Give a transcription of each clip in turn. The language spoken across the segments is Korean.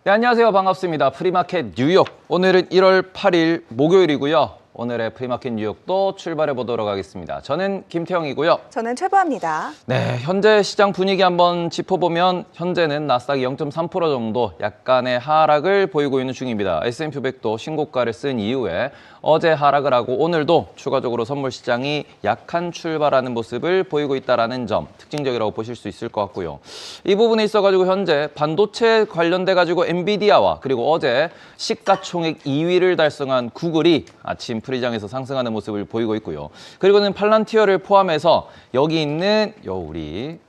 네, 안녕하세요. 반갑습니다. 프리마켓 뉴욕. 오늘은 1월 8일 목요일이고요. 오늘의 프리마켓 뉴욕도 출발해 보도록 하겠습니다. 저는 김태형이고요. 저는 최보아입니다. 네, 현재 시장 분위기 한번 짚어보면 현재는 나스닥이 0.3% 정도 약간의 하락을 보이고 있는 중입니다. S&P 500도 신고가를 쓴 이후에 어제 하락을 하고 오늘도 추가적으로 선물 시장이 약한 출발하는 모습을 보이고 있다는 점 특징적이라고 보실 수 있을 것 같고요. 이 부분에 있어가지고 현재 반도체 관련돼가지고 엔비디아와 그리고 어제 시가총액 2위를 달성한 구글이 아침 프리장에서 상승하는 모습을 보이고 있고요. 그리고는 팔란티어를 포함해서 여기 있는 우리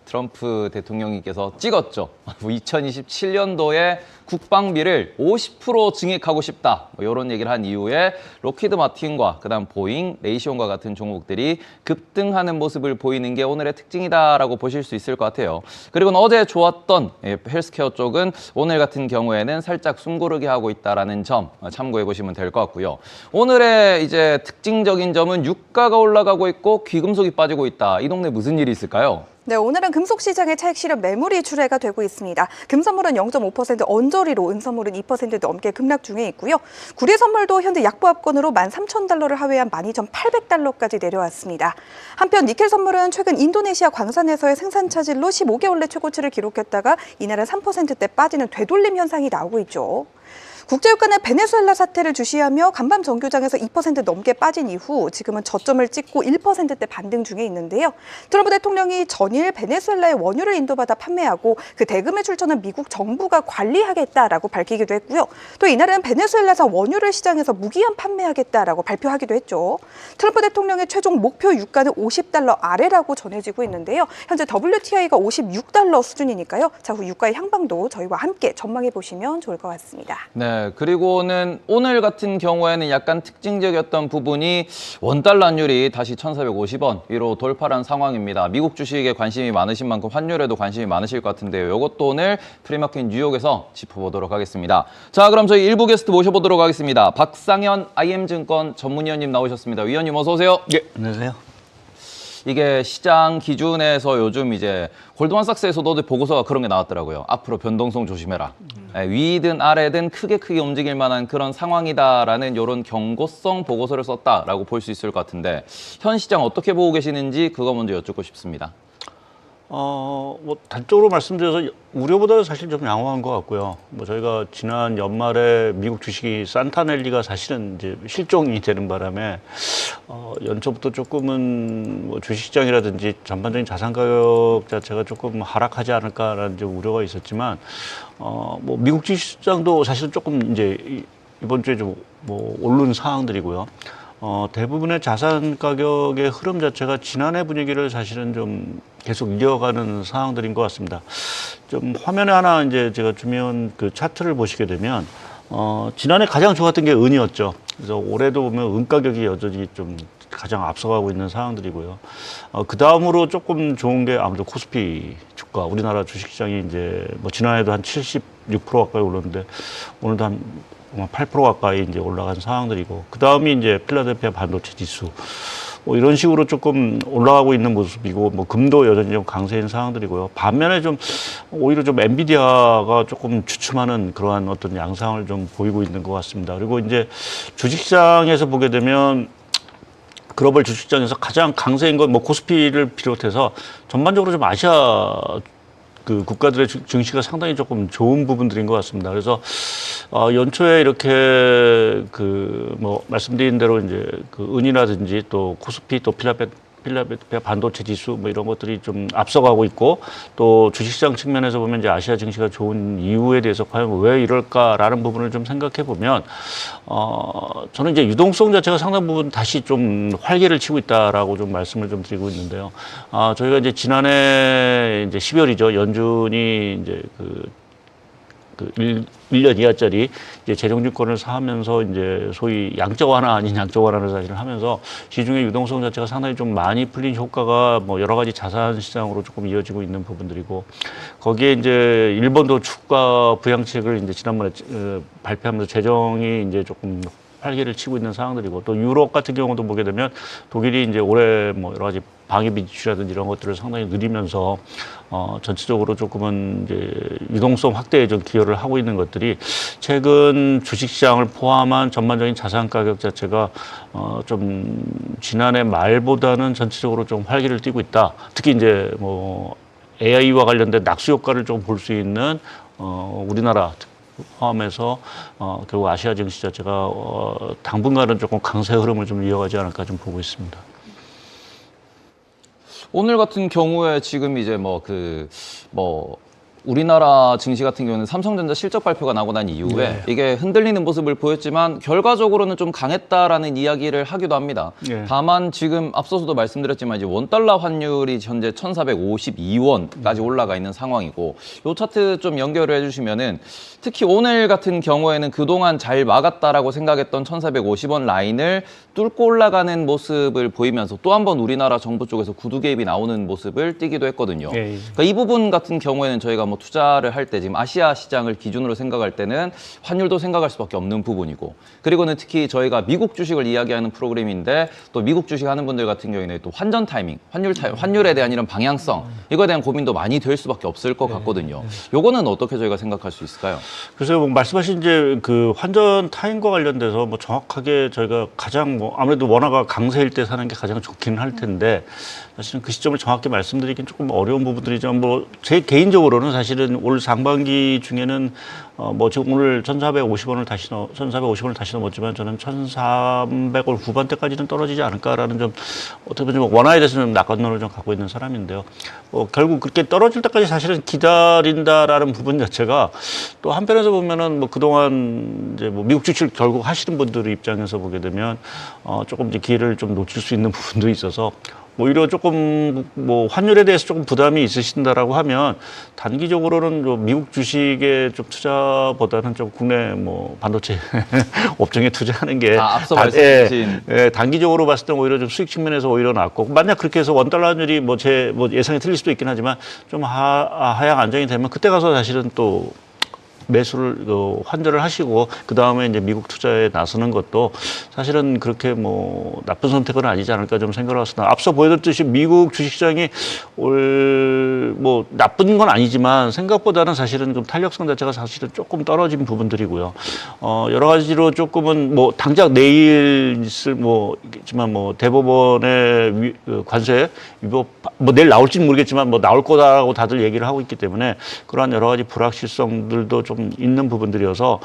트럼프 대통령님께서 찍었죠. 2027년도에 국방비를 50% 증액하고 싶다. 이런 얘기를 한 이후에 록히드 마틴과 그다음 보잉, 레이시온과 같은 종목들이 급등하는 모습을 보이는 게 오늘의 특징이다라고 보실 수 있을 것 같아요. 그리고 어제 좋았던 헬스케어 쪽은 오늘 같은 경우에는 살짝 숨고르게 하고 있다라는 점 참고해 보시면 될 것 같고요. 오늘의 이제 특징적인 점은 유가가 올라가고 있고 귀금속이 빠지고 있다. 이 동네 무슨 일이 있을까요? 네, 오늘은 금속 시장의 차익 실현 매물이 출회가 되고 있습니다. 금선물은 0.5% 언저리로 은선물은 2% 넘게 급락 중에 있고요. 구리 선물도 현재 약보합권으로 13,000달러를 하회한 12,800달러까지 내려왔습니다. 한편 니켈 선물은 최근 인도네시아 광산에서의 생산 차질로 15개월 내 최고치를 기록했다가 이날은 3%대 빠지는 되돌림 현상이 나오고 있죠. 국제유가는 베네수엘라 사태를 주시하며 간밤 정규장에서 2% 넘게 빠진 이후 지금은 저점을 찍고 1%대 반등 중에 있는데요. 트럼프 대통령이 전일 베네수엘라의 원유를 인도받아 판매하고 그 대금의 출처는 미국 정부가 관리하겠다라고 밝히기도 했고요. 또 이날은 베네수엘라산 원유를 시장에서 무기한 판매하겠다라고 발표하기도 했죠. 트럼프 대통령의 최종 목표 유가는 50달러 아래라고 전해지고 있는데요. 현재 WTI가 56달러 수준이니까요. 차후 유가의 향방도 저희와 함께 전망해 보시면 좋을 것 같습니다. 네, 그리고는 오늘 같은 경우에는 약간 특징적이었던 부분이 원달러 환율이 다시 1,450원 위로 돌파한 상황입니다. 미국 주식에 관심이 많으신 만큼 환율에도 관심이 많으실 것 같은데요. 이것도 오늘 프리마켓 뉴욕에서 짚어보도록 하겠습니다. 자, 그럼 저희 일부 게스트 모셔보도록 하겠습니다. 박상현 IM증권 전문위원님 나오셨습니다. 위원님 어서 오세요. 예, 안녕하세요. 이게 시장 기준에서 요즘 이제 골드만삭스에서도 보고서가 그런 게 나왔더라고요. 앞으로 변동성 조심해라. 위든 아래든 크게 움직일 만한 그런 상황이다라는 이런 경고성 보고서를 썼다라고 볼 수 있을 것 같은데 현 시장 어떻게 보고 계시는지 그거 먼저 여쭙고 싶습니다. 뭐 단적으로 말씀드려서 우려보다는 사실 좀 양호한 것 같고요. 뭐 저희가 지난 연말에 미국 주식이 산타넬리가 사실은 이제 실종이 되는 바람에 연초부터 조금은 뭐 주식시장이라든지 전반적인 자산 가격 자체가 조금 하락하지 않을까라는 이제 우려가 있었지만 뭐 미국 주식시장도 사실은 조금 이제 이번 주에 좀 뭐 오른 상황들이고요. 대부분의 자산 가격의 흐름 자체가 지난해 분위기를 사실은 좀 계속 이어가는 상황들인 것 같습니다. 좀 화면에 하나 이제 제가 주면 그 차트를 보시게 되면, 지난해 가장 좋았던 게 은이었죠. 그래서 올해도 보면 은 가격이 여전히 좀 가장 앞서가고 있는 상황들이고요. 그 다음으로 조금 좋은 게 아무래도 코스피 주가, 우리나라 주식시장이 이제 뭐 지난해도 한 76% 가까이 올랐는데 오늘도 한 8% 가까이 이제 올라간 상황들이고, 그 다음이 이제 필라델피아 반도체 지수, 뭐 이런 식으로 조금 올라가고 있는 모습이고, 뭐 금도 여전히 좀 강세인 상황들이고요. 반면에 좀 오히려 좀 엔비디아가 조금 주춤하는 그러한 어떤 양상을 좀 보이고 있는 것 같습니다. 그리고 이제 주식시장에서 보게 되면 글로벌 주식시장에서 가장 강세인 건 뭐 코스피를 비롯해서 전반적으로 좀 아시아 그 국가들의 증시가 상당히 조금 좋은 부분들인 것 같습니다. 그래서 연초에 이렇게 그 뭐 말씀드린 대로 이제 그 은이라든지 또 코스피 또 필라델피아 반도체 지수 뭐 이런 것들이 좀 앞서가고 있고, 또 주식시장 측면에서 보면 이제 아시아 증시가 좋은 이유에 대해서 과연 왜 이럴까라는 부분을 좀 생각해 보면 저는 이제 유동성 자체가 상당 부분 다시 좀 활기를 치고 있다라고 좀 말씀을 좀 드리고 있는데요. 저희가 이제 지난해 이제 12월이죠. 연준이 이제 그 1년 이하짜리 이제 재정증권을 사면서 이제 소위 양적 완화 아닌 양적 완화를 사실 하면서 시중의 유동성 자체가 상당히 좀 많이 풀린 효과가 뭐 여러 가지 자산 시장으로 조금 이어지고 있는 부분들이고, 거기에 이제 일본도 주가 부양책을 이제 지난번에 발표하면서 재정이 이제 조금 활기를 치고 있는 상황들이고 또 유럽 같은 경우도 보게 되면 독일이 이제 올해 뭐 여러 가지 방위비 지출이라든지 이런 것들을 상당히 늘리면서 전체적으로 조금은 이제 유동성 확대에 좀 기여를 하고 있는 것들이 최근 주식시장을 포함한 전반적인 자산 가격 자체가 좀 지난해 말보다는 전체적으로 좀 활기를 띠고 있다. 특히 이제 뭐 AI와 관련된 낙수 효과를 좀 볼 수 있는 우리나라 포함해서 결국 아시아 증시 자체가 당분간은 조금 강세 흐름을 좀 이어가지 않을까 좀 보고 있습니다. 오늘 같은 경우에 지금 이제 우리나라 증시 같은 경우는 삼성전자 실적 발표가 나고 난 이후에 네. 이게 흔들리는 모습을 보였지만 결과적으로는 좀 강했다라는 이야기를 하기도 합니다. 네. 다만 지금 앞서서도 말씀드렸지만 이제 원달러 환율이 현재 1,452원까지 올라가 있는 상황이고 이 차트 좀 연결을 해주시면은 특히 오늘 같은 경우에는 그동안 잘 막았다라고 생각했던 1,450원 라인을 뚫고 올라가는 모습을 보이면서 또 한 번 우리나라 정부 쪽에서 구두 개입이 나오는 모습을 띠기도 했거든요. 예, 예. 그러니까 이 부분 같은 경우에는 저희가 뭐 투자를 할 때 지금 아시아 시장을 기준으로 생각할 때는 환율도 생각할 수밖에 없는 부분이고 그리고는 특히 저희가 미국 주식을 이야기하는 프로그램인데 또 미국 주식 하는 분들 같은 경우에는 또 환전 타이밍, 환율에 대한 이런 방향성 이거에 대한 고민도 많이 될 수밖에 없을 것 같거든요. 요거는 어떻게 저희가 생각할 수 있을까요? 글쎄요, 뭐 말씀하신 이제 그 환전 타임과 관련돼서 뭐 정확하게 저희가 가장 뭐 아무래도 원화가 강세일 때 사는 게 가장 좋기는 할 텐데 사실은 그 시점을 정확히 말씀드리긴 조금 어려운 부분들이지만 뭐 제 개인적으로는 사실은 올 상반기 중에는 뭐 지금 오늘 1,450원을 다시 넘었지만 저는 1,300원 후반대까지는 떨어지지 않을까라는 좀 어떻게 보면 원화에 대해서는 낙관론을 좀 갖고 있는 사람인데요. 결국 그렇게 떨어질 때까지 사실은 기다린다라는 부분 자체가 또 한편에서 보면은 뭐 그동안 이제 뭐 미국 주식 결국 하시는 분들 입장에서 보게 되면 조금 이제 기회를 좀 놓칠 수 있는 부분도 있어서 오히려 조금 뭐 환율에 대해서 조금 부담이 있으신다라고 하면 단기적으로는 좀 미국 주식에 좀 투자보다는 좀 국내 뭐 반도체 업종에 투자하는 게 앞서 말씀하신 단기적으로 봤을 때 오히려 좀 수익 측면에서 오히려 낫고 만약 그렇게 해서 원달러 환율이 뭐 제 예상이 틀릴 수도 있긴 하지만 좀 하향 안정이 되면 그때 가서 사실은 또 매수를 환전을 하시고 그 다음에 이제 미국 투자에 나서는 것도 사실은 그렇게 뭐 나쁜 선택은 아니지 않을까 좀 생각을 했습니다. 앞서 보여드렸듯이 미국 주식시장이 올 뭐 나쁜 건 아니지만 생각보다는 사실은 좀 탄력성 자체가 사실은 조금 떨어진 부분들이고요. 여러 가지로 조금은 뭐 당장 내일 있을 뭐 있겠지만 뭐 대법원의 관세 위법 뭐 내일 나올지는 모르겠지만 뭐 나올 거다라고 다들 얘기를 하고 있기 때문에 그러한 여러 가지 불확실성들도 좀 있는 부분들이어서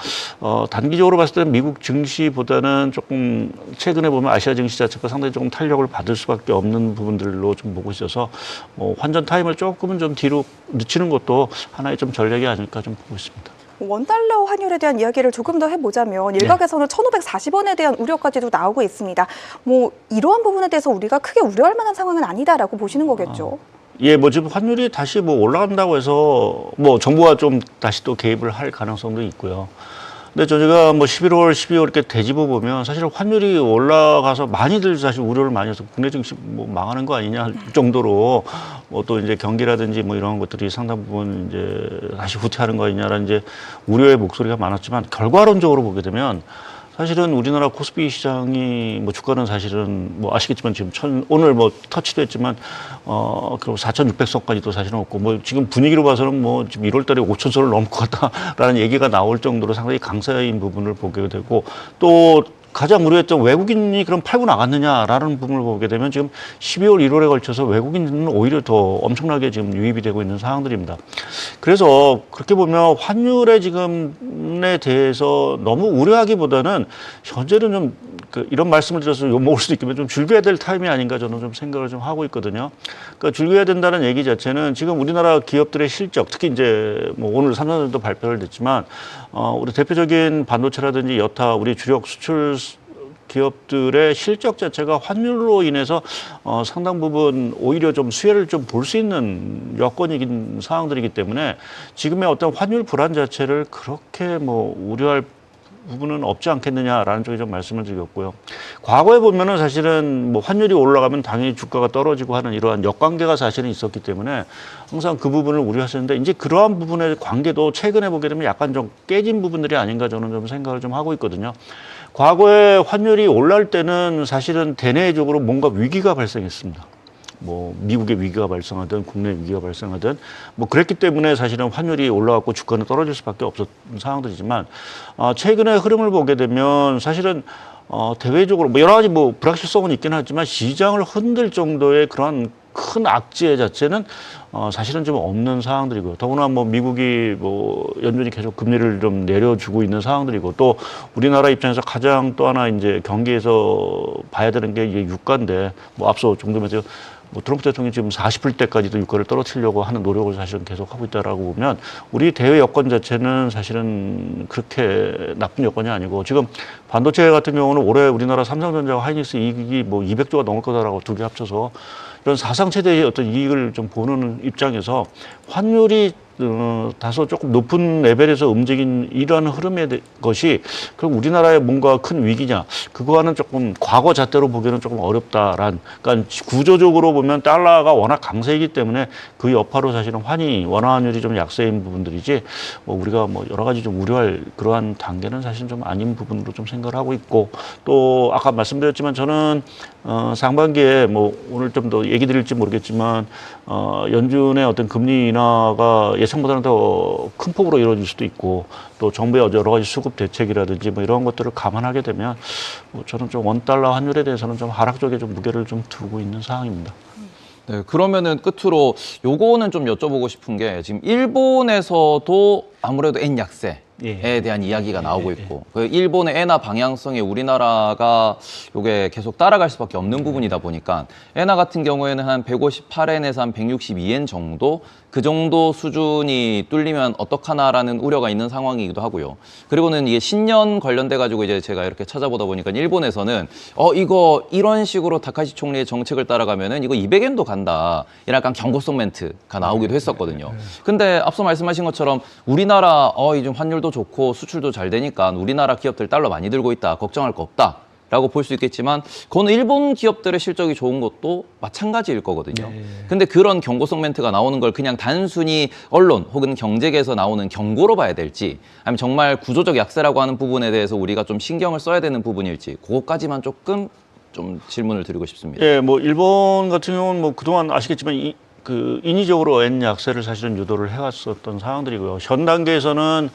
단기적으로 봤을 때는 미국 증시보다는 조금 최근에 보면 아시아 증시 자체가 상당히 조금 탄력을 받을 수밖에 없는 부분들로 좀 보고 있어서 환전 타임을 조금은 좀 뒤로 늦추는 것도 하나의 좀 전략이 아닐까 좀 보고 있습니다. 원달러 환율에 대한 이야기를 조금 더 해보자면 일각에서는 1,540원에 대한 우려까지도 나오고 있습니다. 뭐 이러한 부분에 대해서 우리가 크게 우려할 만한 상황은 아니다라고 보시는 거겠죠? 예, 뭐 지금 환율이 다시 뭐 올라간다고 해서 뭐 정부가 좀 다시 또 개입을 할 가능성도 있고요. 근데 저희가 뭐 11월, 12월 이렇게 되짚어 보면 사실 환율이 올라가서 많이들 사실 우려를 많이 해서 국내 증시 뭐 망하는 거 아니냐 할 정도로 뭐 또 이제 경기라든지 뭐 이런 것들이 상당 부분 이제 다시 후퇴하는 거 아니냐라는 이제 우려의 목소리가 많았지만 결과론적으로 보게 되면 사실은 우리나라 코스피 시장이 뭐 주가는 사실은 뭐 아시겠지만 지금 오늘 뭐 터치도 했지만 그리고 4,600선까지도 사실은 없고 뭐 지금 분위기로 봐서는 뭐 지금 1월 달에 5,000선을 넘을 것 같다라는 얘기가 나올 정도로 상당히 강세인 부분을 보게 되고 또 가장 우려했던 외국인이 그럼 팔고 나갔느냐라는 부분을 보게 되면 지금 12월, 1월에 걸쳐서 외국인은 오히려 더 엄청나게 지금 유입이 되고 있는 상황들입니다. 그래서 그렇게 보면 환율에 지금에 대해서 너무 우려하기보다는 현재는 좀 이런 말씀을 드려서 욕먹을 수도 있겠지만 좀 즐겨야 될 타임이 아닌가 저는 좀 생각을 좀 하고 있거든요. 그러니까 즐겨야 된다는 얘기 자체는 지금 우리나라 기업들의 실적, 특히 이제 뭐 오늘 삼성전자도 발표를 했지만 우리 대표적인 반도체라든지 여타 우리 주력 수출 기업들의 실적 자체가 환율로 인해서 상당 부분 오히려 좀 수혜를 좀 볼 수 있는 여건이긴 상황들이기 때문에 지금의 어떤 환율 불안 자체를 그렇게 뭐 우려할 부분은 없지 않겠느냐라는 쪽에 좀 말씀을 드렸고요. 과거에 보면은 사실은 뭐 환율이 올라가면 당연히 주가가 떨어지고 하는 이러한 역관계가 사실은 있었기 때문에 항상 그 부분을 우려하셨는데 이제 그러한 부분의 관계도 최근에 보게 되면 약간 좀 깨진 부분들이 아닌가 저는 좀 생각을 좀 하고 있거든요. 과거에 환율이 올라올 때는 사실은 대내적으로 뭔가 위기가 발생했습니다. 뭐 미국의 위기가 발생하든 국내 위기가 발생하든 뭐 그랬기 때문에 사실은 환율이 올라갔고 주가는 떨어질 수밖에 없었던 상황들이지만 최근의 흐름을 보게 되면 사실은 대외적으로 뭐 여러 가지 뭐 불확실성은 있긴 하지만 시장을 흔들 정도의 그러한 큰 악재 자체는 사실은 좀 없는 상황들이고요. 더구나 뭐 미국이 뭐 연준이 계속 금리를 좀 내려주고 있는 상황들이고 또 우리나라 입장에서 가장 또 하나 이제 경기에서 봐야 되는 게 이게 유가인데 뭐 앞서 정도면서 뭐 트럼프 대통령이 지금 40불대까지도 유가를 떨어뜨리려고 하는 노력을 사실은 계속하고 있다라고 보면 우리 대외 여건 자체는 사실은 그렇게 나쁜 여건이 아니고 지금 반도체 같은 경우는 올해 우리나라 삼성전자와 하이닉스 이익이 뭐 200조가 넘을 거다라고 두 개 합쳐서 이런 사상 최대의 어떤 이익을 좀 보는 입장에서 환율이 다소 조금 높은 레벨에서 움직인 이러한 흐름의 것이 그럼 우리나라에 뭔가 큰 위기냐 그거와는 조금 과거 잣대로 보기에는 조금 어렵다란 그러니까 구조적으로 보면 달러가 워낙 강세이기 때문에 그 여파로 사실은 원화환율이 좀 약세인 부분들이지 뭐 우리가 뭐 여러 가지 좀 우려할 그러한 단계는 사실 좀 아닌 부분으로 좀 생각을 하고 있고 또 아까 말씀드렸지만 저는 상반기에 뭐 오늘 좀 더 얘기 드릴지 모르겠지만 연준의 어떤 금리 인하가 예상보다는 더 큰 폭으로 이루어질 수도 있고 또 정부의 여러 가지 수급 대책이라든지 뭐 이런 것들을 감안하게 되면 뭐 저는 좀 원달러 환율에 대해서는 좀 하락 쪽에 좀 무게를 좀 두고 있는 상황입니다. 네, 그러면은 끝으로 요거는 좀 여쭤보고 싶은 게 지금 일본에서도 아무래도 엔 약세에 대한 이야기가 나오고 있고 그 일본의 엔화 방향성에 우리나라가 요게 계속 따라갈 수밖에 없는 부분이다 보니까 엔화 같은 경우에는 한 158엔에서 한 162엔 정도 그 정도 수준이 뚫리면 어떡하나라는 우려가 있는 상황이기도 하고요. 그리고는 이게 신년 관련돼 가지고 이제 제가 이렇게 찾아보다 보니까 일본에서는 이거 이런 식으로 다카시 총리의 정책을 따라가면은 이거 200엔도 간다. 이런 약간 경고성 멘트가 나오기도 했었거든요. 근데 앞서 말씀하신 것처럼 우리나라 요즘 환율도 좋고 수출도 잘 되니까 우리나라 기업들 달러 많이 들고 있다. 걱정할 거 없다. 라고 볼 수 있겠지만 그거는 일본 기업들의 실적이 좋은 것도 마찬가지일 거거든요. 근데 그런 경고성 멘트가 나오는 걸 그냥 단순히 언론 혹은 경제계에서 나오는 경고로 봐야 될지 아니면 정말 구조적 약세라고 하는 부분에 대해서 우리가 좀 신경을 써야 되는 부분일지 그것까지만 조금 좀 질문을 드리고 싶습니다. 예, 뭐 일본 같은 경우는 뭐 그동안 아시겠지만 인위적으로 엔 약세를 사실은 유도를 해왔었던 상황들이고요. 현 단계에서는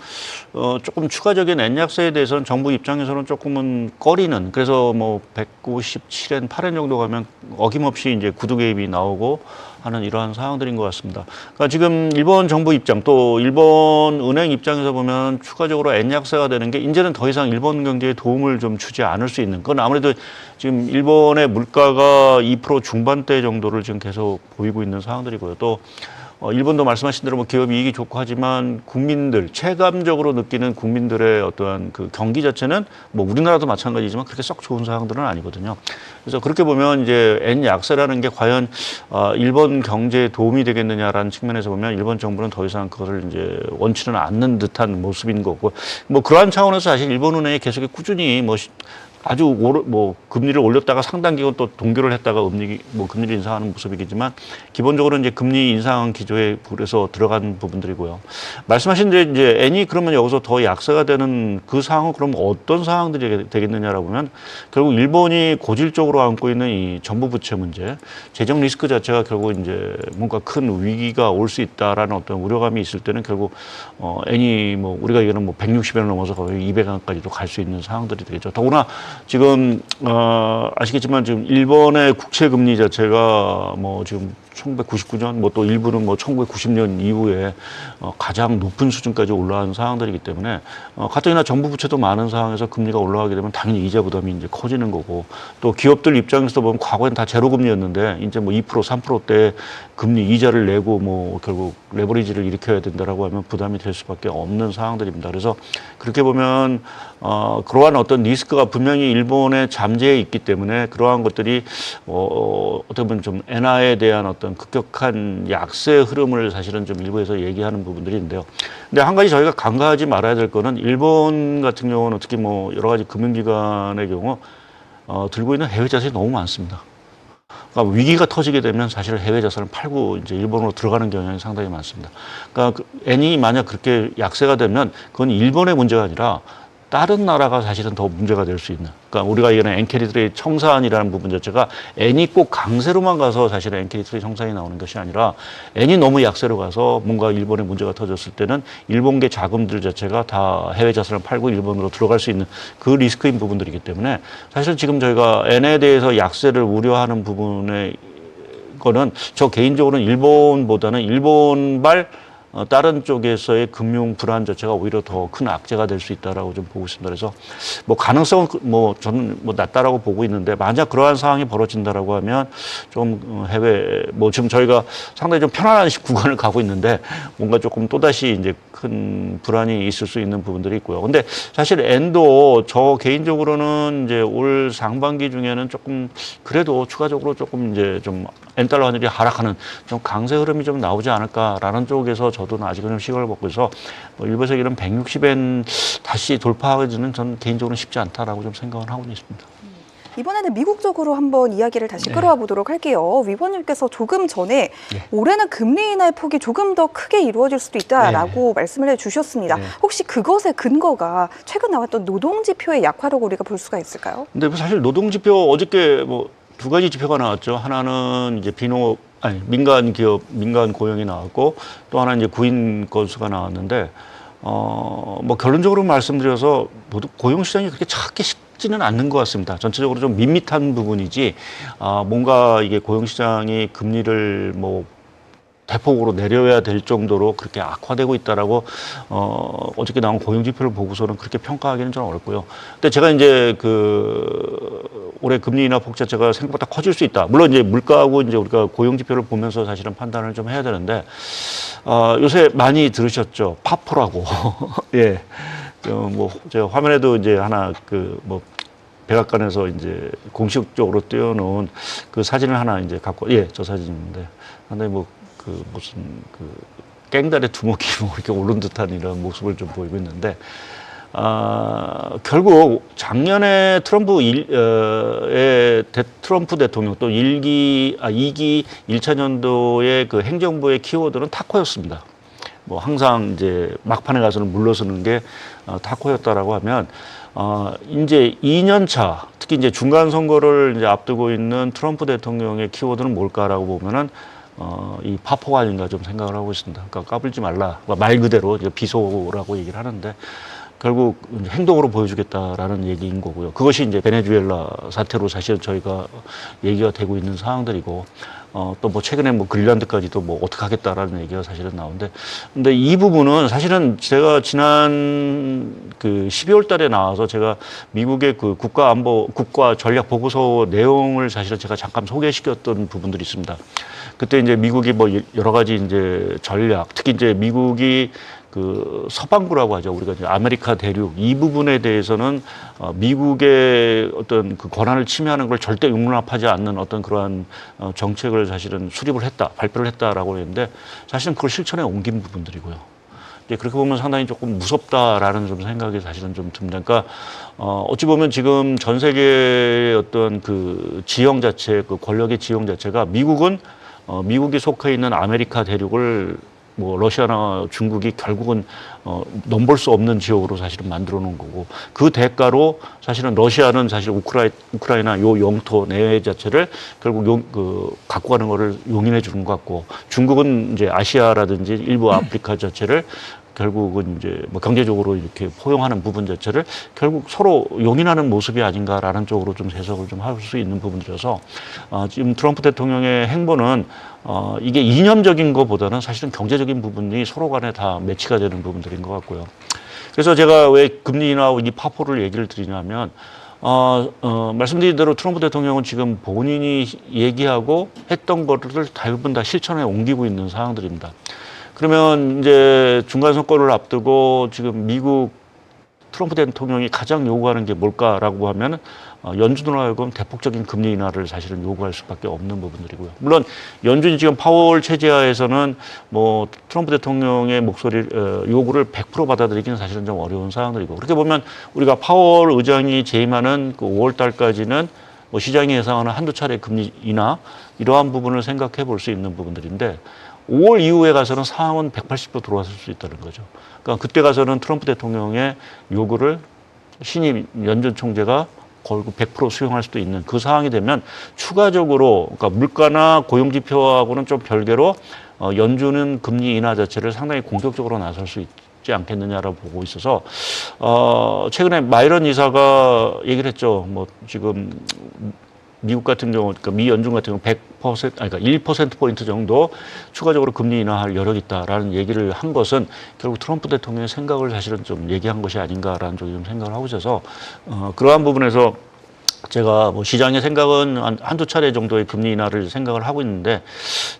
조금 추가적인 엔 약세에 대해서는 정부 입장에서는 조금은 꺼리는 그래서 뭐 157엔, 8엔 정도 가면 어김없이 이제 구두 개입이 나오고 하는 이러한 상황들인 것 같습니다. 그러니까 지금 일본 정부 입장 또 일본 은행 입장에서 보면 추가적으로 엔 약세가 되는 게 이제는 더 이상 일본 경제에 도움을 좀 주지 않을 수 있는 그건 아무래도 지금 일본의 물가가 2% 중반대 정도를 지금 계속 보이고 있는 상황들이고요. 또 일본도 말씀하신 대로 뭐 기업 이익이 좋고 하지만 국민들 체감적으로 느끼는 국민들의 어떠한 그 경기 자체는 뭐 우리나라도 마찬가지지만 그렇게 썩 좋은 상황들은 아니거든요. 그래서 그렇게 보면 이제 엔 약세라는 게 과연 일본 경제에 도움이 되겠느냐라는 측면에서 보면 일본 정부는 더 이상 그것을 이제 원치는 않는 듯한 모습인 거고 뭐 그러한 차원에서 사실 일본 은행이 계속 꾸준히 아주 금리를 올렸다가 상당 기간 또 동결을 했다가 금리를 인상하는 모습이겠지만 기본적으로 이제 금리 인상 기조에 불에서 들어간 부분들이고요. 말씀하신 대로 이제 엔이 그러면 여기서 더 약세가 되는 그 상황은 그럼 어떤 상황들이 되겠느냐라고 보면 결국 일본이 고질적으로 안고 있는 이 정부 부채 문제, 재정 리스크 자체가 결국 이제 뭔가 큰 위기가 올 수 있다라는 어떤 우려감이 있을 때는 결국 엔이 우리가 얘기하는 160엔을 넘어서 거의 200엔까지도 갈 수 있는 상황들이 되겠죠. 더구나 지금 아시겠지만 지금 일본의 국채 금리 자체가 지금 1999년 또 일부는 1990년 이후에 가장 높은 수준까지 올라간 상황들이기 때문에 가뜩이나 정부 부채도 많은 상황에서 금리가 올라가게 되면 당연히 이자 부담이 이제 커지는 거고 또 기업들 입장에서 보면 과거엔 다 제로 금리였는데 이제 2% 3%대 금리 이자를 내고 결국 레버리지를 일으켜야 된다라고 하면 부담이 될 수밖에 없는 상황들입니다. 그래서 그렇게 보면 그러한 어떤 리스크가 분명히 일본의 잠재해 있기 때문에 그러한 것들이 어떻게 보면 좀 엔화에 대한 어떤 급격한 약세 흐름을 사실은 좀 일부에서 얘기하는 부분들이 있는데요. 근데 한 가지 저희가 간과하지 말아야 될 거는 일본 같은 경우는 특히 여러 가지 금융기관의 경우 들고 있는 해외 자산이 너무 많습니다. 그러니까 위기가 터지게 되면 사실 해외 자산을 팔고 이제 일본으로 들어가는 경향이 상당히 많습니다. 그러니까 엔이 만약 그렇게 약세가 되면 그건 일본의 문제가 아니라 다른 나라가 사실은 더 문제가 될 수 있는. 그러니까 우리가 얘기하는 엔캐리트레이 청산이라는 부분 자체가 N이 꼭 강세로만 가서 사실은 엔캐리트레이 청산이 나오는 것이 아니라 N이 너무 약세로 가서 뭔가 일본에 문제가 터졌을 때는 일본계 자금들 자체가 다 해외 자산을 팔고 일본으로 들어갈 수 있는 그 리스크인 부분들이기 때문에 사실 지금 저희가 N에 대해서 약세를 우려하는 부분에 거는 저 개인적으로는 일본보다는 일본발 다른 쪽에서의 금융 불안 자체가 오히려 더 큰 악재가 될 수 있다라고 좀 보고 있습니다. 그래서 뭐 가능성은 뭐 저는 뭐 낮다라고 보고 있는데 만약 그러한 상황이 벌어진다라고 하면 좀 해외 뭐 지금 저희가 상당히 좀 편안한 구간을 가고 있는데 뭔가 조금 또다시 이제 큰 불안이 있을 수 있는 부분들이 있고요. 근데 사실 엔도 저 개인적으로는 이제 올 상반기 중에는 조금 그래도 추가적으로 조금 이제 좀 엔달러 환율이 하락하는 좀 강세 흐름이 좀 나오지 않을까라는 쪽에서 저도 아직은 시각을 먹고 있어 뭐 일부 세계는 160엔 다시 돌파하기는 저는 개인적으로 쉽지 않다라고 좀 생각을 하고 있습니다. 이번에는 미국 쪽으로 한번 이야기를 다시 끌어와 보도록 할게요. 위원님께서 조금 전에 올해는 금리 인하의 폭이 조금 더 크게 이루어질 수도 있다라고 말씀을 해주셨습니다. 혹시 그것의 근거가 최근 나왔던 노동지표의 약화라고 우리가 볼 수가 있을까요? 근데 사실 노동지표 어저께 뭐 두 가지 지표가 나왔죠. 하나는 이제 민간 기업, 민간 고용이 나왔고 또 하나 이제 구인 건수가 나왔는데 뭐 결론적으로 말씀드려서 모두 고용 시장이 그렇게 찾기 쉽지는 않는 것 같습니다. 전체적으로 좀 밋밋한 부분이지 뭔가 이게 고용 시장이 금리를 뭐 대폭으로 내려야 될 정도로 그렇게 악화되고 있다라고 어저께 나온 고용 지표를 보고서는 그렇게 평가하기는 좀 어렵고요. 근데 제가 이제 올해 금리 인하 폭 자체가 생각보다 커질 수 있다. 물론 이제 물가하고 이제 우리가 고용 지표를 보면서 사실은 판단을 좀 해야 되는데 요새 많이 들으셨죠? 파포라고. 예. 뭐 제가 화면에도 이제 하나 백악관에서 이제 공식적으로 띄워놓은 그 사진을 하나 이제 갖고 저 사진인데 상당히 무슨 깽달의 두목이 뭐 이렇게 오른 듯한 이런 모습을 좀 보이고 있는데, 결국 작년에 트럼프 대통령 또 2기 1차 년도의 그 행정부의 키워드는 타코였습니다. 뭐 항상 이제 막판에 가서는 물러서는 게 타코였다라고 하면, 이제 2년 차, 특히 이제 중간 선거를 이제 앞두고 있는 트럼프 대통령의 키워드는 뭘까라고 보면은 이 파포가 아닌가 좀 생각을 하고 있습니다. 그러니까 까불지 말라. 말 그대로 이제 비속어라고 얘기를 하는데 결국 행동으로 보여주겠다라는 얘기인 거고요. 그것이 이제 베네수엘라 사태로 사실은 저희가 얘기가 되고 있는 상황들이고 또 뭐 최근에 뭐 그린란드까지도 뭐 어떻게 하겠다라는 얘기가 사실은 나오는데 근데 이 부분은 사실은 제가 지난 12월 달에 나와서 제가 미국의 그 국가 전략 보고서 내용을 사실은 제가 잠깐 소개시켰던 부분들이 있습니다. 그때 이제 미국이 뭐 여러 가지 이제 전략, 특히 이제 미국이 그 서반구라고 하죠. 우리가 이제 아메리카 대륙 이 부분에 대해서는 미국의 어떤 그 권한을 침해하는 걸 절대 용납하지 않는 어떤 그러한 정책을 사실은 수립을 했다, 발표를 했다라고 했는데 사실은 그걸 실천에 옮긴 부분들이고요. 이제 그렇게 보면 상당히 조금 무섭다라는 좀 생각이 사실은 좀 듭니다. 그러니까 어찌 보면 지금 전 세계의 어떤 그 지형 자체, 그 권력의 지형 자체가 미국은 미국이 속해 있는 아메리카 대륙을 뭐 러시아나 중국이 결국은 넘볼 수 없는 지역으로 사실은 만들어 놓은 거고 그 대가로 사실은 러시아는 사실 우크라이나 요 영토 내외 자체를 결국 갖고 가는 거를 용인해 주는 것 같고 중국은 이제 아시아라든지 일부 아프리카 자체를 결국은 이제 뭐 경제적으로 이렇게 포용하는 부분 자체를 결국 서로 용인하는 모습이 아닌가라는 쪽으로 좀 해석을 좀 할 수 있는 부분들이어서 지금 트럼프 대통령의 행보는 이게 이념적인 것보다는 사실은 경제적인 부분이 서로 간에 다 매치가 되는 부분들인 것 같고요. 그래서 제가 왜 금리 인하하고 이 파포를 얘기를 드리냐면 말씀드린 대로 트럼프 대통령은 지금 본인이 얘기하고 했던 것들을 대부분 다 실천에 옮기고 있는 상황들입니다. 그러면 이제 중간 선거를 앞두고 지금 미국 트럼프 대통령이 가장 요구하는 게 뭘까라고 하면 연준으로 하여금 대폭적인 금리 인하를 사실은 요구할 수밖에 없는 부분들이고요. 물론 연준이 지금 파월 체제하에서는 뭐 트럼프 대통령의 요구를 100% 받아들이기는 사실은 좀 어려운 상황들이고 그렇게 보면 우리가 파월 의장이 재임하는 그 5월 달까지는 뭐 시장이 예상하는 한두 차례 금리 인하 이러한 부분을 생각해 볼 수 있는 부분들인데 5월 이후에 가서는 상황은 180도 돌아설 수 있다는 거죠. 그러니까 그때 가서는 트럼프 대통령의 요구를 신임 연준 총재가 결국 100% 수용할 수도 있는 그 상황이 되면 추가적으로 그러니까 물가나 고용 지표하고는 좀 별개로 연준은 금리 인하 자체를 상당히 공격적으로 나설 수 있지 않겠느냐라고 보고 있어서 최근에 마이런 이사가 얘기를 했죠. 뭐 지금 미국 같은 경우, 그러니까 미 연준 같은 경우 100%, 그러니까 1%포인트 정도 추가적으로 금리 인하할 여력이 있다라는 얘기를 한 것은 결국 트럼프 대통령의 생각을 사실은 좀 얘기한 것이 아닌가라는 쪽이 좀 생각을 하고 있어서 그러한 부분에서 제가 뭐 시장의 생각은 한두 차례 정도의 금리 인하를 생각을 하고 있는데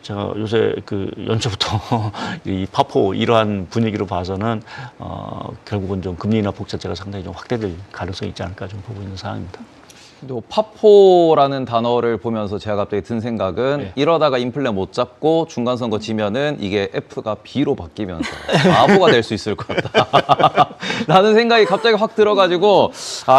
제가 요새 그 연초부터 이 파포 이러한 분위기로 봐서는 결국은 좀 금리 인하 폭 자체가 상당히 좀 확대될 가능성이 있지 않을까 좀 보고 있는 상황입니다. 또 파포라는 단어를 보면서 제가 갑자기 든 생각은 네. 이러다가 인플레 못 잡고 중간선거 지면은 이게 F가 B로 바뀌면서 바보가 될 수 있을 것 같다 라는 생각이 갑자기 확 들어가지고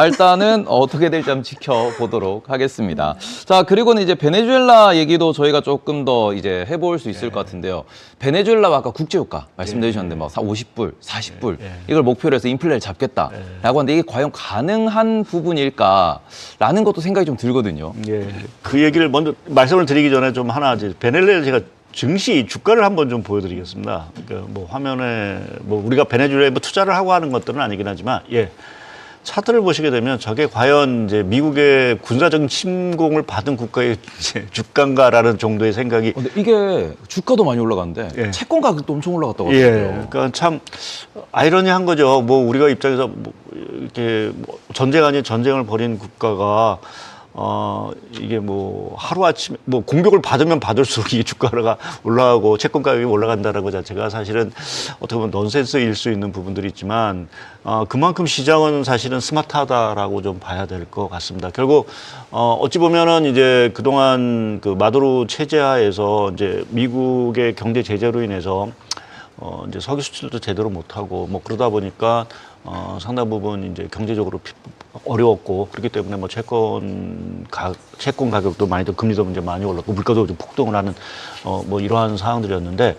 일단은 어떻게 될지 한번 지켜보도록 하겠습니다. 자, 그리고는 이제 베네수엘라 얘기도 저희가 조금 더 이제 해볼 수 있을 것 같은데요. 베네수엘라가 아까 국제유가 말씀해 주셨는데 막 50불, 40불 이걸 목표로 해서 인플레를 잡겠다라고 하는데 이게 과연 가능한 부분일까? 라는 것도 생각이 좀 들거든요. 예. 그 얘기를 먼저 말씀을 드리기 전에 좀 하나 이제 베네수엘라 제가 증시 주가를 한번 좀 보여드리겠습니다. 그러니까 뭐 화면에 뭐 우리가 베네수엘라에 뭐 투자를 하고 하는 것들은 아니긴 하지만 차트를 보시게 되면 저게 과연 이제 미국의 군사적인 침공을 받은 국가의 이제 주가인가라는 정도의 생각이. 근데 이게 주가도 많이 올라갔는데 채권 가격도 엄청 올라갔다고 하더라고요. 그러니까 참 아이러니한 거죠. 뭐 우리가 입장에서 뭐 이렇게 뭐 전쟁 아닌 전쟁을 벌인 국가가 이게 뭐 하루아침에 뭐 공격을 받으면 받을수록 이게 주가가 올라가고 채권 가격이 올라간다라고 자체가 사실은 어떻게 보면 넌센스일 수 있는 부분들이 있지만 그만큼 시장은 사실은 스마트하다라고 좀 봐야 될 것 같습니다. 결국 어찌 보면은 이제 그동안 그 마두로 체제하에서 이제 미국의 경제 제재로 인해서 이제 석유 수출도 제대로 못하고 뭐 그러다 보니까 상당 부분 이제 경제적으로 어려웠고 그렇기 때문에 뭐 채권 가격도 많이 더 금리도 이제 많이 올랐고 물가도 좀 폭등을 하는 뭐 이러한 상황들이었는데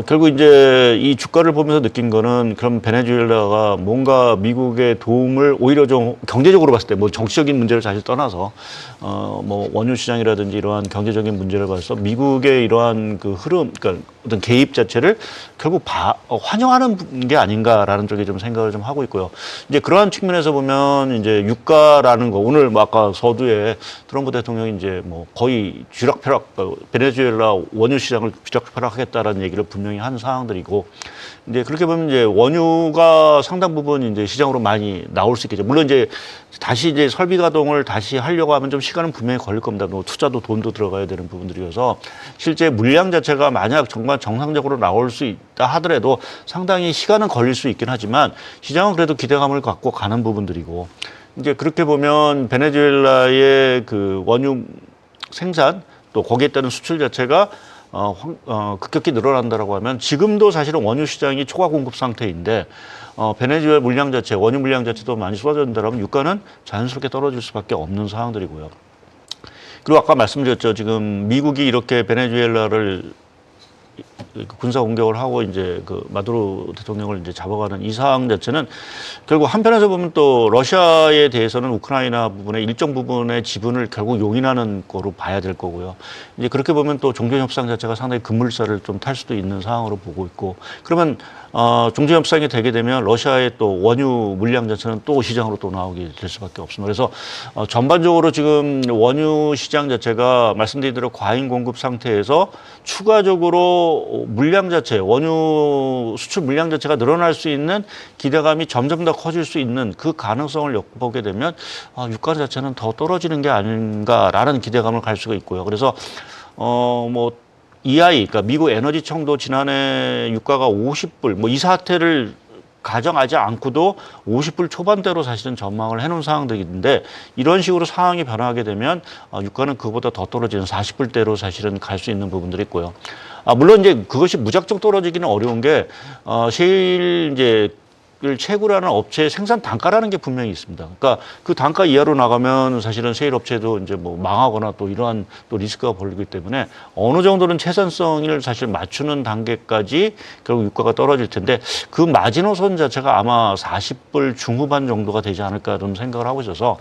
결국 이제 이 주가를 보면서 느낀 거는 그럼 베네수엘라가 뭔가 미국의 도움을 오히려 좀 경제적으로 봤을 때 뭐 정치적인 문제를 사실 떠나서 뭐 원유 시장이라든지 이러한 경제적인 문제를 봐서 미국의 이러한 그 흐름, 그러니까 어떤 개입 자체를 결국 환영하는 게 아닌가라는 쪽에 좀 생각을 좀 하고 있고요. 이제 그러한 측면에서 보면 이제 유가라는 거 오늘 뭐 아까 서두에 트럼프 대통령이 이제 뭐 거의 쥐락펴락 베네수엘라 원유 시장을 쥐락펴락하겠다라는 얘기를 분명히 한 상황들이고 이제 그렇게 보면 이제 원유가 상당 부분 이제 시장으로 많이 나올 수 있겠죠. 물론 이제 다시 이제 설비 가동을 다시 하려고 하면 좀 시간은 분명히 걸릴 겁니다. 뭐 투자도 돈도 들어가야 되는 부분들이어서 실제 물량 자체가 만약 정말 정상적으로 나올 수 있다 하더라도 상당히 시간은 걸릴 수 있긴 하지만 시장은 그래도 기대감을 갖고 가는 부분들이고 이제 그렇게 보면 베네수엘라의 그 원유 생산 또 거기에 따른 수출 자체가 급격히 늘어난다라고 하면 지금도 사실은 원유 시장이 초과 공급 상태인데 베네수엘라 물량 자체, 원유 물량 자체도 많이 쏟아진다면 유가는 자연스럽게 떨어질 수밖에 없는 상황들이고요. 그리고 아까 말씀드렸죠. 지금 미국이 이렇게 베네수엘라를 군사 공격을 하고 이제 그 마두로 대통령을 이제 잡아가는 이 상황 자체는 결국 한편에서 보면 또 러시아에 대해서는 우크라이나 부분의 일정 부분의 지분을 결국 용인하는 거로 봐야 될 거고요. 이제 그렇게 보면 또 종전협상 자체가 상당히 급물살을 좀 탈 수도 있는 상황으로 보고 있고 그러면 종전협상이 되게 되면 러시아의 또 원유 물량 자체는 또 시장으로 또 나오게 될 수밖에 없습니다. 그래서 전반적으로 지금 원유 시장 자체가 말씀드린 대로 과잉 공급 상태에서 추가적으로 물량 자체, 원유 수출 물량 자체가 늘어날 수 있는 기대감이 점점 더 커질 수 있는 그 가능성을 엿보게 되면 유가 자체는 더 떨어지는 게 아닌가라는 기대감을 갈 수가 있고요. 그래서 뭐 EI, 그러니까 미국 에너지청도 지난해 유가가 50불, 뭐 이 사태를 가정하지 않고도 50불 초반대로 사실은 전망을 해놓은 상황들인데 이런 식으로 상황이 변화하게 되면 유가는 그보다 더 떨어지는 40불대로 사실은 갈 수 있는 부분들이 있고요. 물론 이제 그것이 무작정 떨어지기는 어려운 게 셰일 이제 을 채굴하는 업체의 생산 단가라는 게 분명히 있습니다. 그러니까 그 단가 이하로 나가면 사실은 세일 업체도 이제 뭐 망하거나 또 이러한 또 리스크가 벌리기 때문에 어느 정도는 채산성을 사실 맞추는 단계까지 결국 유가가 떨어질 텐데 그 마지노선 자체가 아마 40불 중후반 정도가 되지 않을까 좀 생각을 하고 있어서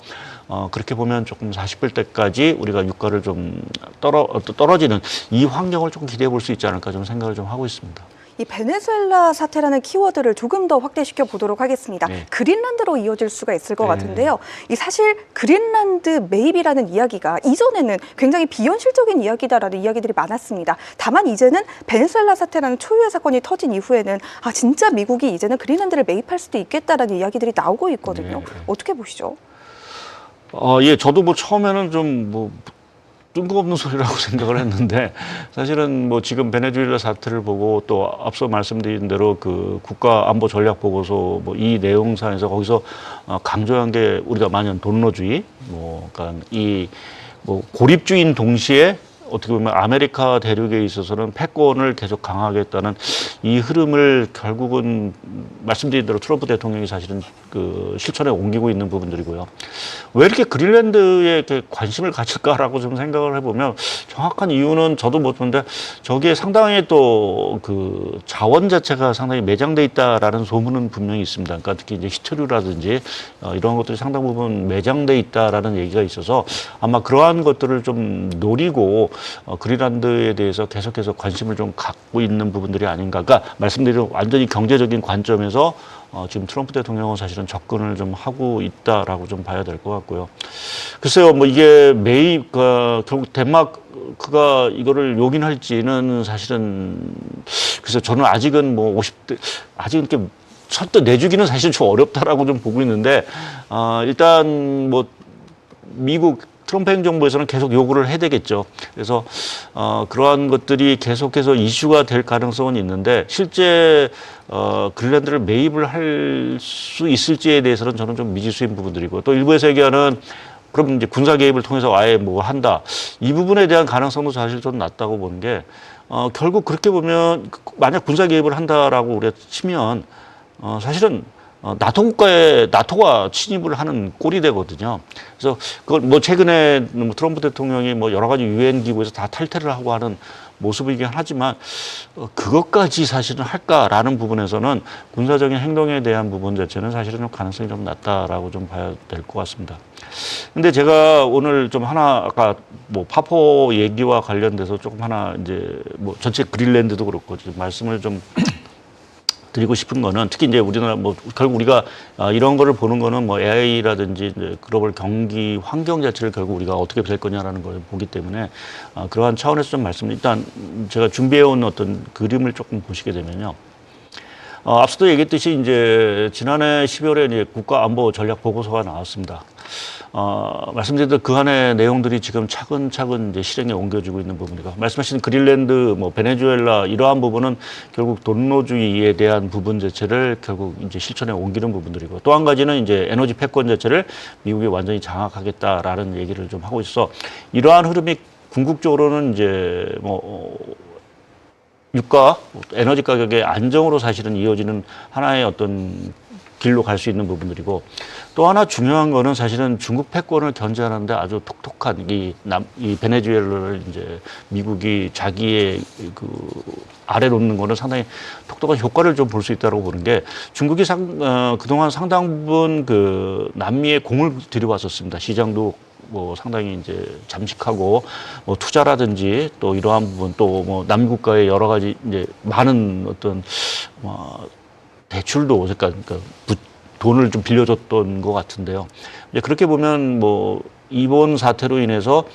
그렇게 보면 조금 40불대까지 우리가 유가를 좀 떨어지는 이 환경을 조금 기대해 볼 수 있지 않을까 좀 생각을 좀 하고 있습니다. 이 베네수엘라 사태라는 키워드를 조금 더 확대시켜 보도록 하겠습니다. 네. 그린란드로 이어질 수가 있을 것 네. 같은데요. 이 사실 그린란드 매입이라는 이야기가 이전에는 굉장히 비현실적인 이야기다라는 이야기들이 많았습니다. 다만 이제는 베네수엘라 사태라는 초유의 사건이 터진 이후에는 진짜 미국이 이제는 그린란드를 매입할 수도 있겠다라는 이야기들이 나오고 있거든요. 네. 어떻게 보시죠? 예, 저도 뭐 처음에는 좀 뜬금없는 소리라고 생각을 했는데 사실은 뭐 지금 베네수엘라 사태를 보고 또 앞서 말씀드린 대로 그 국가 안보 전략 보고서 뭐 이 내용상에서 거기서 강조한 게 우리가 만연 돈노주의 그러니까 이 뭐 고립주의인 동시에 어떻게 보면 아메리카 대륙에 있어서는 패권을 계속 강화하겠다는 이 흐름을 결국은 말씀드린 대로 트럼프 대통령이 사실은 그 실천에 옮기고 있는 부분들이고요. 왜 이렇게 그린란드에 이렇게 관심을 가질까라고 좀 생각을 해보면 정확한 이유는 저도 못 보는데 저기에 상당히 또 그 자원 자체가 상당히 매장돼 있다라는 소문은 분명히 있습니다. 그러니까 특히 이제 히토류라든지 이런 것들이 상당 부분 매장돼 있다라는 얘기가 있어서 아마 그러한 것들을 좀 노리고 그린란드에 대해서 계속해서 관심을 좀 갖고 있는 부분들이 아닌가. 그러니까 말씀드린 완전히 경제적인 관점에서 지금 트럼프 대통령은 사실은 접근을 좀 하고 있다라고 좀 봐야 될 것 같고요. 글쎄요, 뭐 이게 매입, 결국 덴마크가 이거를 용인할지는 사실은 그래서 저는 아직은 뭐 50대, 아직은 이렇게 선뜻 내주기는 사실 좀 어렵다라고 좀 보고 있는데, 일단 뭐 미국 트럼프 행정부에서는 계속 요구를 해야 되겠죠. 그래서 그러한 것들이 계속해서 이슈가 될 가능성은 있는데 실제 그린란드를 매입을 할 수 있을지에 대해서는 저는 좀 미지수인 부분들이고 또 일부에서 얘기하는 그럼 이제 군사 개입을 통해서 아예 뭐 한다. 이 부분에 대한 가능성도 사실 좀 낮다고 보는 게 결국 그렇게 보면 만약 군사 개입을 한다라고 우리가 치면 사실은 나토 국가에 나토가 침입을 하는 꼴이 되거든요. 그래서 그걸 뭐 최근에 뭐 트럼프 대통령이 뭐 여러 가지 유엔 기구에서 다 탈퇴를 하고 하는 모습이긴 하지만 그것까지 사실은 할까라는 부분에서는 군사적인 행동에 대한 부분 자체는 사실은 가능성이 좀 낮다라고 좀 봐야 될 것 같습니다. 근데 제가 오늘 좀 하나 아까 뭐 파포 얘기와 관련돼서 조금 하나 이제 뭐 전체 그린란드도 그렇고 좀 말씀을 좀 드리고 싶은 거는 특히 이제 우리나라 뭐 결국 우리가 이런 거를 보는 거는 뭐 AI라든지 이제 글로벌 경기 환경 자체를 결국 우리가 어떻게 될 거냐라는 걸 보기 때문에 그러한 차원에서 좀 말씀 일단 제가 준비해온 어떤 그림을 조금 보시게 되면요. 앞서도 얘기했듯이 이제 지난해 12월에 이제 국가안보 전략 보고서가 나왔습니다. 말씀드린 대로 그 안에 내용들이 지금 차근차근 이제 실행에 옮겨지고 있는 부분이고 말씀하신 그린란드, 뭐 베네수엘라 이러한 부분은 결국 돈노주의에 대한 부분 자체를 결국 이제 실천에 옮기는 부분들이고 또 한 가지는 이제 에너지 패권 자체를 미국이 완전히 장악하겠다라는 얘기를 좀 하고 있어 이러한 흐름이 궁극적으로는 이제 뭐 유가, 에너지 가격의 안정으로 사실은 이어지는 하나의 어떤 길로 갈 수 있는 부분들이고 또 하나 중요한 거는 사실은 중국 패권을 견제하는데 아주 톡톡한 이 베네수엘라를 이제 미국이 자기의 그 아래 놓는 거는 상당히 톡톡한 효과를 좀 볼 수 있다고 보는 게 중국이 그동안 상당 부분 그 남미에 공을 들여왔었습니다. 시장도 뭐 상당히 이제 잠식하고 뭐 투자라든지 또 이러한 부분 또 뭐 남국가의 여러 가지 이제 많은 어떤 대출도 그러니까 돈을 좀 빌려줬던 것 같은데요. 이제 그렇게 보면 뭐 이번 사태로 인해서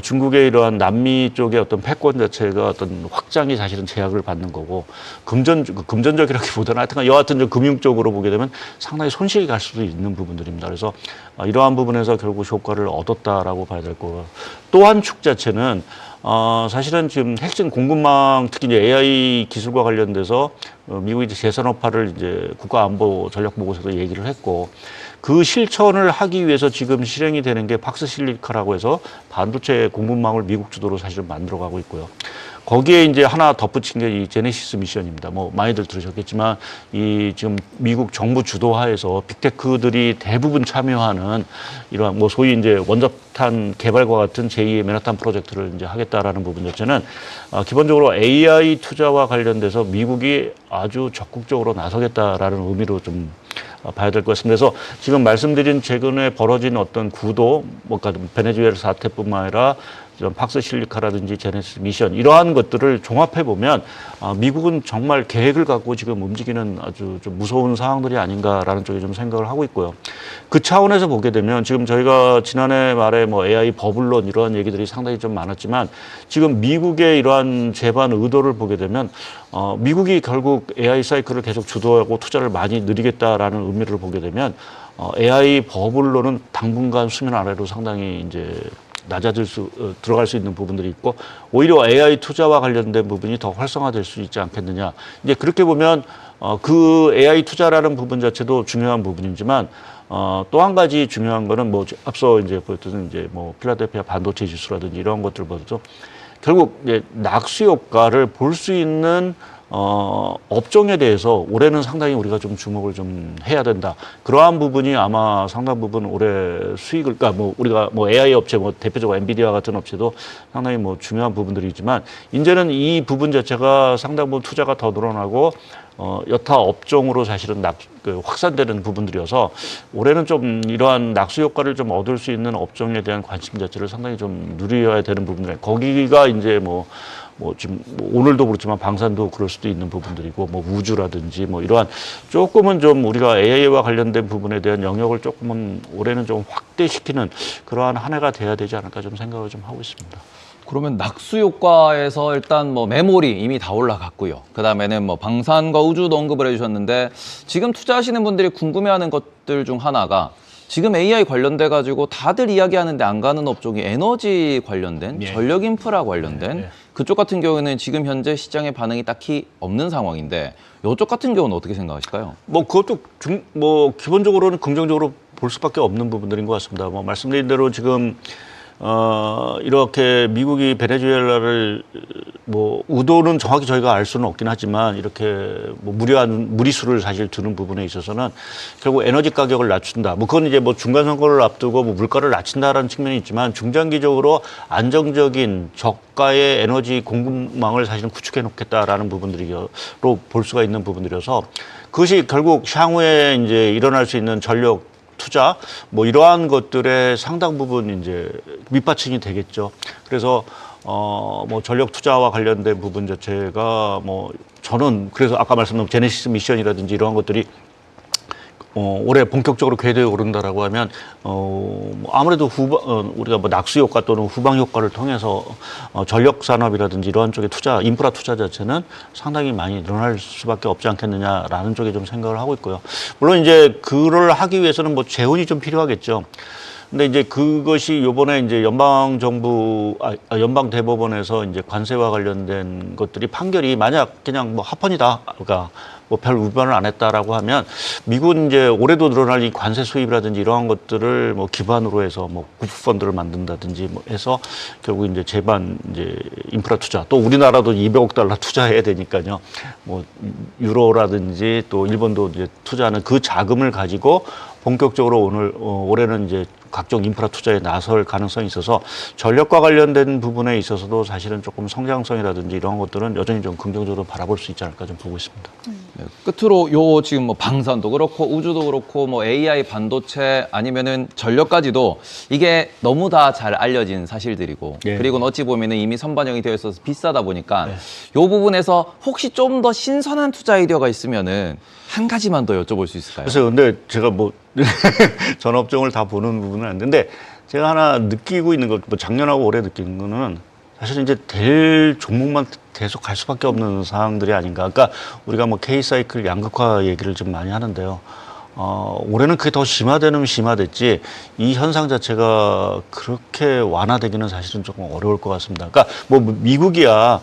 중국의 이러한 남미 쪽의 어떤 패권 자체가 어떤 확장이 사실은 제약을 받는 거고 금전적이라기보다는 하여튼 여하튼 좀 금융적으로 보게 되면 상당히 손실이 갈 수도 있는 부분들입니다. 그래서 이러한 부분에서 결국 효과를 얻었다라고 봐야 될 거고 또 한 축 자체는 사실은 지금 핵심 공급망 특히 이제 AI 기술과 관련돼서 미국이 이제 재산업화를 이제 국가안보 전략 보고서도 얘기를 했고 그 실천을 하기 위해서 지금 실행이 되는 게 박스실리카라고 해서 반도체 공급망을 미국 주도로 사실은 만들어가고 있고요. 거기에 이제 하나 덧붙인 게 이 제네시스 미션입니다. 뭐 많이들 들으셨겠지만 이 지금 미국 정부 주도하에서 빅테크들이 대부분 참여하는 이러한 뭐 소위 이제 원자탄 개발과 같은 제2의 맨하탄 프로젝트를 이제 하겠다라는 부분 자체는 기본적으로 AI 투자와 관련돼서 미국이 아주 적극적으로 나서겠다라는 의미로 좀 봐야 될 것 같습니다. 그래서 지금 말씀드린 최근에 벌어진 어떤 구도, 뭐 베네수엘라 사태뿐만 아니라 이런 팍스 실리카라든지 제네시스 미션 이러한 것들을 종합해 보면 미국은 정말 계획을 갖고 지금 움직이는 아주 좀 무서운 상황들이 아닌가라는 쪽에 좀 생각을 하고 있고요. 그 차원에서 보게 되면 지금 저희가 지난해 말에 뭐 AI 버블론 이러한 얘기들이 상당히 좀 많았지만 지금 미국의 이러한 재반 의도를 보게 되면 미국이 결국 AI 사이클을 계속 주도하고 투자를 많이 늘리겠다라는 의미를 보게 되면 AI 버블론은 당분간 수면 아래로 상당히 이제 들어갈 수 있는 부분들이 있고 오히려 AI 투자와 관련된 부분이 더 활성화될 수 있지 않겠느냐. 이제 그렇게 보면 그 AI 투자라는 부분 자체도 중요한 부분이지만 또 한 가지 중요한 거는 뭐 앞서 이제 보였던 이제 뭐 필라델피아 반도체 지수라든지 이런 것들을 봐도 결국 이제 낙수 효과를 볼 수 있는 업종에 대해서 올해는 상당히 우리가 좀 주목을 좀 해야 된다. 그러한 부분이 아마 상당 부분 올해 수익을, 그러니까 뭐 우리가 뭐 AI 업체, 뭐 대표적으로 엔비디아 같은 업체도 상당히 뭐 중요한 부분들이지만 이제는 이 부분 자체가 상당 부분 투자가 더 늘어나고 여타 업종으로 사실은 확산되는 부분들이어서 올해는 좀 이러한 낙수 효과를 좀 얻을 수 있는 업종에 대한 관심 자체를 상당히 좀 누려야 되는 부분들. 거기가 이제 뭐 지금 뭐 오늘도 그렇지만 방산도 그럴 수도 있는 부분들이고 뭐 우주라든지 뭐 이러한 조금은 좀 우리가 AI와 관련된 부분에 대한 영역을 조금은 올해는 좀 확대시키는 그러한 한 해가 돼야 되지 않을까 좀 생각을 좀 하고 있습니다. 그러면 낙수 효과에서 일단 뭐 메모리 이미 다 올라갔고요. 그 다음에는 뭐 방산과 우주도 언급을 해주셨는데 지금 투자하시는 분들이 궁금해하는 것들 중 하나가 지금 AI 관련돼 가지고 다들 이야기하는데 안 가는 업종이 에너지 관련된 전력 인프라 관련된 그쪽 같은 경우에는 지금 현재 시장의 반응이 딱히 없는 상황인데 이쪽 같은 경우는 어떻게 생각하실까요? 뭐 그것도 뭐 기본적으로는 긍정적으로 볼 수밖에 없는 부분들인 것 같습니다. 뭐 말씀드린 대로 지금 이렇게 미국이 베네수엘라를 뭐 의도는 정확히 저희가 알 수는 없긴 하지만 이렇게 뭐 무리한 무리수를 사실 두는 부분에 있어서는 결국 에너지 가격을 낮춘다. 뭐 그건 이제 뭐 중간 선거를 앞두고 뭐 물가를 낮춘다라는 측면이 있지만 중장기적으로 안정적인 저가의 에너지 공급망을 사실은 구축해 놓겠다라는 부분들이로 볼 수가 있는 부분들이어서 그것이 결국 향후에 이제 일어날 수 있는 전력 투자 뭐 이러한 것들의 상당 부분 이제 밑받침이 되겠죠. 그래서 뭐 전력 투자와 관련된 부분 자체가 뭐 저는 그래서 아까 말씀드린 제네시스 미션이라든지 이러한 것들이 올해 본격적으로 궤도에 오른다라고 하면 뭐 아무래도 우리가 뭐 낙수 효과 또는 후방 효과를 통해서 전력 산업이라든지 이러한 쪽의 투자, 인프라 투자 자체는 상당히 많이 늘어날 수밖에 없지 않겠느냐라는 쪽에 좀 생각을 하고 있고요. 물론 이제 그걸 하기 위해서는 뭐 재원이 좀 필요하겠죠. 근데 이제 그것이 요번에 이제 연방 대법원에서 이제 관세와 관련된 것들이 판결이 만약 그냥 뭐 합헌이다, 그러니까 뭐 별 위반을 안 했다라고 하면 미국은 이제 올해도 늘어날 이 관세 수입이라든지 이러한 것들을 뭐 기반으로 해서 뭐 구프 펀드를 만든다든지 뭐 해서 결국 이제 재반 이제 인프라 투자 또 우리나라도 200억 달러 투자해야 되니까요. 뭐 유로라든지 또 일본도 이제 투자하는 그 자금을 가지고 본격적으로 올해는 이제 각종 인프라 투자에 나설 가능성이 있어서 전력과 관련된 부분에 있어서도 사실은 조금 성장성이라든지 이런 것들은 여전히 좀 긍정적으로 바라볼 수 있지 않을까 좀 보고 있습니다. 네, 끝으로 요 지금 뭐 방산도 그렇고 우주도 그렇고 뭐 AI 반도체 아니면은 전력까지도 이게 너무 다 잘 알려진 사실들이고 그리고 어찌 보면은 이미 선반영이 되어 있어서 비싸다 보니까 요 부분에서 혹시 좀 더 신선한 투자 아이디어가 있으면은 한 가지만 더 여쭤볼 수 있을까요? 그래서 근데 제가 뭐 전 업종을 다 보는 부분은 아닌데 제가 하나 느끼고 있는 거, 뭐 작년하고 올해 느끼는 거는 사실 이제 될 종목만 계속 갈 수밖에 없는 상황들이 아닌가. 그러니까 우리가 뭐 K 사이클 양극화 얘기를 좀 많이 하는데요. 올해는 그게 더 심화되면 심화됐지 이 현상 자체가 그렇게 완화되기는 사실은 조금 어려울 것 같습니다. 그러니까 뭐 미국이야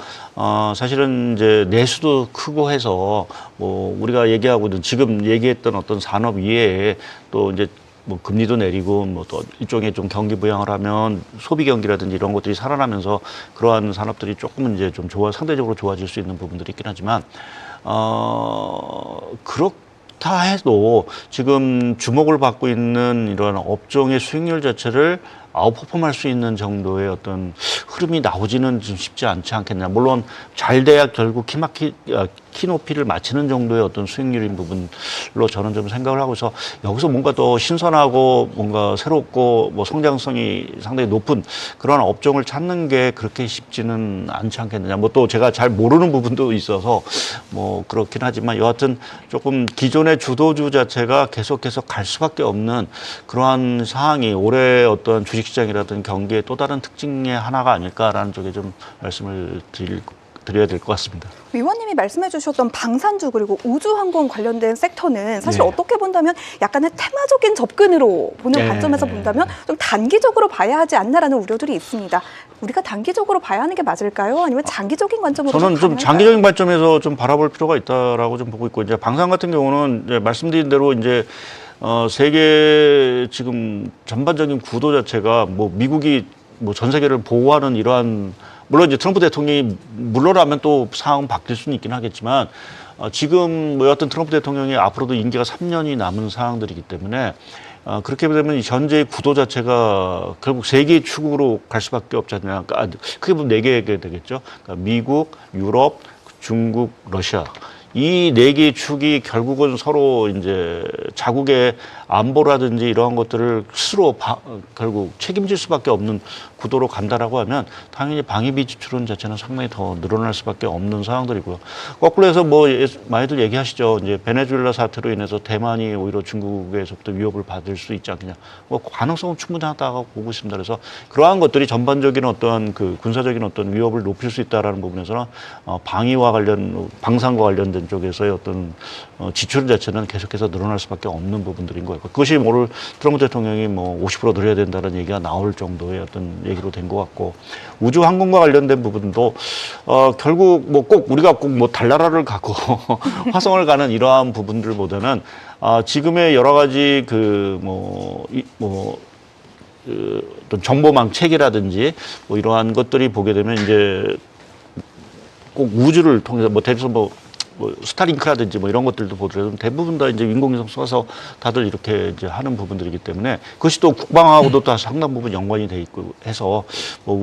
사실은 이제 내수도 크고 해서 뭐 우리가 얘기하고 있는 지금 얘기했던 어떤 산업 이외에 또 이제 뭐 금리도 내리고 뭐 또 일종의 좀 경기 부양을 하면 소비 경기라든지 이런 것들이 살아나면서 그러한 산업들이 조금은 이제 좀 상대적으로 좋아질 수 있는 부분들이 있긴 하지만 그렇다 해도 지금 주목을 받고 있는 이런 업종의 수익률 자체를 아웃퍼폼할 수 있는 정도의 어떤 흐름이 나오지는 좀 쉽지 않지 않겠냐. 물론 잘 돼야 결국 키 높이를 맞추는 정도의 어떤 수익률인 부분로 저는 좀 생각을 하고 있어 여기서 뭔가 더 신선하고 뭔가 새롭고 뭐 성장성이 상당히 높은 그런 업종을 찾는 게 그렇게 쉽지는 않지 않겠느냐. 뭐 또 제가 잘 모르는 부분도 있어서 뭐 그렇긴 하지만 여하튼 조금 기존의 주도주 자체가 계속해서 갈 수밖에 없는 그러한 상황이 올해 어떤 주식시장이라든 경기의 또 다른 특징의 하나가 아닐까라는 쪽에 좀 말씀을 드려야 될 것 같습니다. 위원님이 말씀해 주셨던 방산주 그리고 우주항공 관련된 섹터는 사실 네. 어떻게 본다면 약간의 테마적인 접근으로 보는 네. 관점에서 본다면 좀 단기적으로 봐야 하지 않나라는 우려들이 있습니다. 우리가 단기적으로 봐야 하는 게 맞을까요? 아니면 장기적인 관점으로 저는 좀 가능할까요? 장기적인 관점에서 좀 바라볼 필요가 있다라고 좀 보고 있고 이제 방산 같은 경우는 이제 말씀드린 대로 이제 세계 지금 전반적인 구도 자체가 뭐 미국이 뭐 전 세계를 보호하는 이러한 물론 이제 트럼프 대통령이 물러나면 또 상황은 바뀔 수는 있긴 하겠지만 지금 뭐 여하튼 트럼프 대통령이 앞으로도 임기가 3년이 남은 상황들이기 때문에 그렇게 되면 현재의 구도 자체가 결국 세 개의 축으로 갈 수밖에 없지 않냐. 크게 보면 네 개가 되겠죠. 그러니까 미국, 유럽, 중국, 러시아. 이 네 개의 축이 결국은 서로 이제 자국의 안보라든지 이러한 것들을 스스로 결국 책임질 수밖에 없는 구도로 간다라고 하면 당연히 방위비 지출은 자체는 상당히 더 늘어날 수밖에 없는 상황들이고요. 거꾸로 해서 뭐 많이들 얘기하시죠. 이제 베네수엘라 사태로 인해서 대만이 오히려 중국에서부터 위협을 받을 수 있지 않겠냐. 뭐 가능성은 충분하다고 보고 있습니다. 그래서 그러한 것들이 전반적인 어떤 그 군사적인 어떤 위협을 높일 수 있다라는 부분에서는 방산과 관련된 쪽에서의 어떤 지출 자체는 계속해서 늘어날 수밖에 없는 부분들인 거예요. 그것이 오늘 트럼프 대통령이 뭐 50% 늘려야 된다는 얘기가 나올 정도의 어떤 얘기로 된 것 같고 우주 항공과 관련된 부분도 결국 뭐 꼭 우리가 꼭 뭐 달나라를 가고 화성을 가는 이러한 부분들보다는 지금의 여러 가지 어떤 정보망 체계라든지 뭐 이러한 것들이 보게 되면 이제 꼭 우주를 통해서 뭐 대해서 뭐 스타링크라든지 뭐 이런 것들도 보더라도 대부분 다 이제 인공위성 쏴서 다들 이렇게 이제 하는 부분들이기 때문에 그것이 또 국방하고도 또 상당 부분 연관이 돼 있고 해서 뭐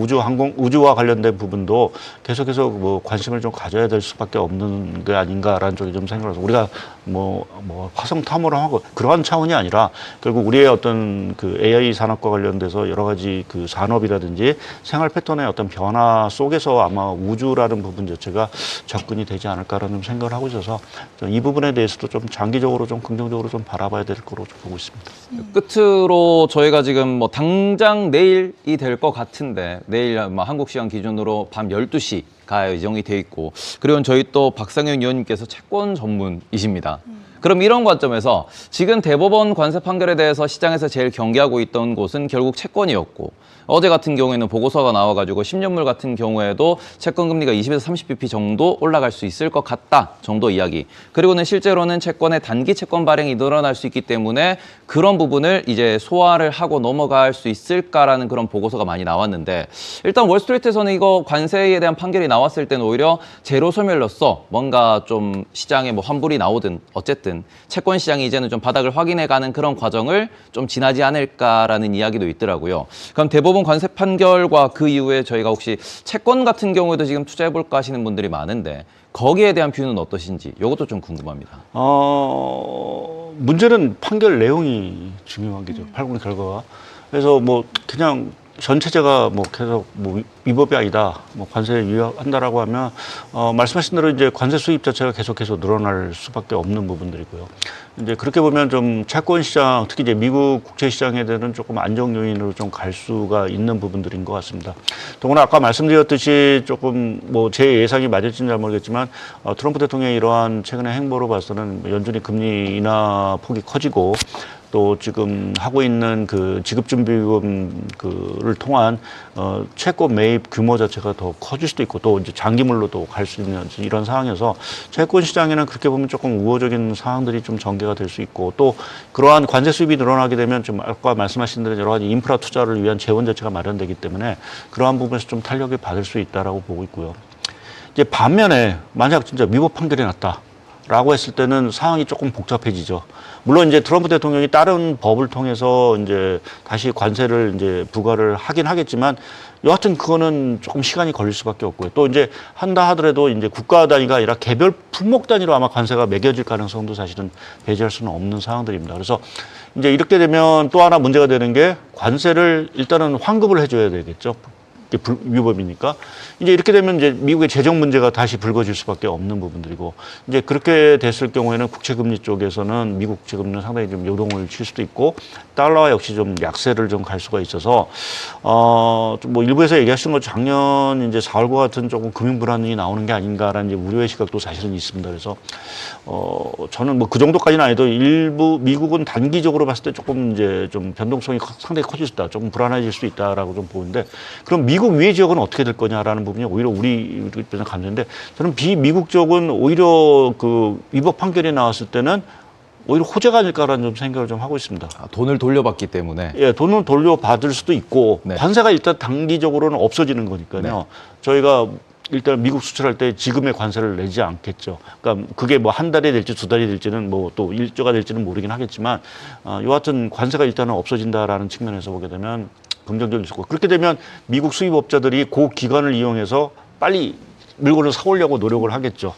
우주와 관련된 부분도 계속해서 뭐 관심을 좀 가져야 될 수밖에 없는 게 아닌가라는 쪽에 좀 생각을 해서 우리가 뭐 화성 탐험을 하고 그러한 차원이 아니라 결국 우리의 어떤 그 AI 산업과 관련돼서 여러 가지 그 산업이라든지 생활 패턴의 어떤 변화 속에서 아마 우주라는 부분 자체가 접근이 되지 않을까라는 생각을 하고 있어서 이 부분에 대해서도 좀 장기적으로 좀 긍정적으로 좀 바라봐야 될 거로 좀 보고 있습니다. 끝으로 저희가 지금 뭐 당장 내일이 될 것 같은데 내일 뭐 한국 시간 기준으로 밤 12시가 예정이 돼 있고 그리고 저희 또 박상현 의원님께서 채권 전문이십니다. 그럼 이런 관점에서 지금 대법원 관세 판결에 대해서 시장에서 제일 경계하고 있던 곳은 결국 채권이었고 어제 같은 경우에는 보고서가 나와가지고 10년물 같은 경우에도 채권 금리가 20에서 30bp 정도 올라갈 수 있을 것 같다 정도 이야기. 그리고는 실제로는 채권의 단기 채권 발행이 늘어날 수 있기 때문에 그런 부분을 이제 소화를 하고 넘어갈 수 있을까라는 그런 보고서가 많이 나왔는데 일단 월스트리트에서는 이거 관세에 대한 판결이 나왔을 때는 오히려 제로 소멸로서 뭔가 좀 시장에 뭐 환불이 나오든 어쨌든 채권 시장이 이제는 좀 바닥을 확인해가는 그런 과정을 좀 지나지 않을까라는 이야기도 있더라고요. 그럼 대법원 관세 판결과 그 이후에 저희가 혹시 채권 같은 경우에도 지금 투자해볼까 하시는 분들이 많은데 거기에 대한 뷰는 어떠신지 이것도 좀 궁금합니다. 문제는 판결 내용이 중요한 게죠. 판결 결과가. 그래서 뭐 그냥 전체제가 뭐 계속 뭐 위법이 아니다, 뭐 관세에 유효한다라고 하면 말씀하신 대로 이제 관세 수입 자체가 계속해서 늘어날 수밖에 없는 부분들이고요. 이제 그렇게 보면 좀 채권 시장, 특히 이제 미국 국채 시장에 대한 조금 안정 요인으로 좀 갈 수가 있는 부분들인 것 같습니다. 더구나 아까 말씀드렸듯이 조금 뭐 제 예상이 맞을지는 잘 모르겠지만 트럼프 대통령의 이러한 최근의 행보로 봐서는 연준이 금리 인하 폭이 커지고 또 지금 하고 있는 그 지급준비금 그를 통한 채권 매입 규모 자체가 더 커질 수도 있고 또 이제 장기물로도 갈 수 있는 이런 상황에서 채권 시장에는 그렇게 보면 조금 우호적인 상황들이 좀 전개가 될 수 있고 또 그러한 관세 수입이 늘어나게 되면 좀 아까 말씀하신 대로 여러 가지 인프라 투자를 위한 재원 자체가 마련되기 때문에 그러한 부분에서 좀 탄력을 받을 수 있다라고 보고 있고요. 이제 반면에 만약 진짜 위법 판결이 났다라고 했을 때는 상황이 조금 복잡해지죠. 물론 이제 트럼프 대통령이 다른 법을 통해서 이제 다시 관세를 이제 부과를 하긴 하겠지만 여하튼 그거는 조금 시간이 걸릴 수밖에 없고요. 또 이제 한다 하더라도 이제 국가 단위가 아니라 개별 품목 단위로 아마 관세가 매겨질 가능성도 사실은 배제할 수는 없는 상황들입니다. 그래서 이제 이렇게 되면 또 하나 문제가 되는 게 관세를 일단은 환급을 해줘야 되겠죠. 위법이니까 이제 이렇게 되면 이제 미국의 재정 문제가 다시 불거질 수밖에 없는 부분들이고 이제 그렇게 됐을 경우에는 국채금리 쪽에서는 미국 국채금리는 상당히 좀 요동을 칠 수도 있고 달러와 역시 좀 약세를 좀 갈 수가 있어서 뭐 일부에서 얘기하시는 것 작년 이제 4월과 같은 조금 금융 불안이 나오는 게 아닌가라는 이제 우려의 시각도 사실은 있습니다. 그래서 저는 뭐 그 정도까지는 아니도 일부 미국은 단기적으로 봤을 때 조금 이제 좀 변동성이 상당히 커질 수 있다, 좀 불안해질 수 있다라고 좀 보는데 그럼 미국 외 지역은 어떻게 될 거냐라는 부분이 오히려 우리 입장에서 감지인데 저는 비미국 쪽은 오히려 그 위법 판결이 나왔을 때는 오히려 호재가 아닐까라는 좀 생각을 좀 하고 있습니다. 돈을 돌려받기 때문에. 예, 돈은 돌려받을 수도 있고 네. 관세가 일단 단기적으로는 없어지는 거니까요. 네. 저희가 일단 미국 수출할 때 지금의 관세를 내지 않겠죠. 그러니까 그게 뭐 한 달이 될지 두 달이 될지는 뭐 또 일조가 될지는 모르긴 하겠지만 여하튼 관세가 일단은 없어진다라는 측면에서 보게 되면 긍정적일 수 있고 그렇게 되면 미국 수입업자들이 그 기간을 이용해서 빨리 물건을 사오려고 노력을 하겠죠.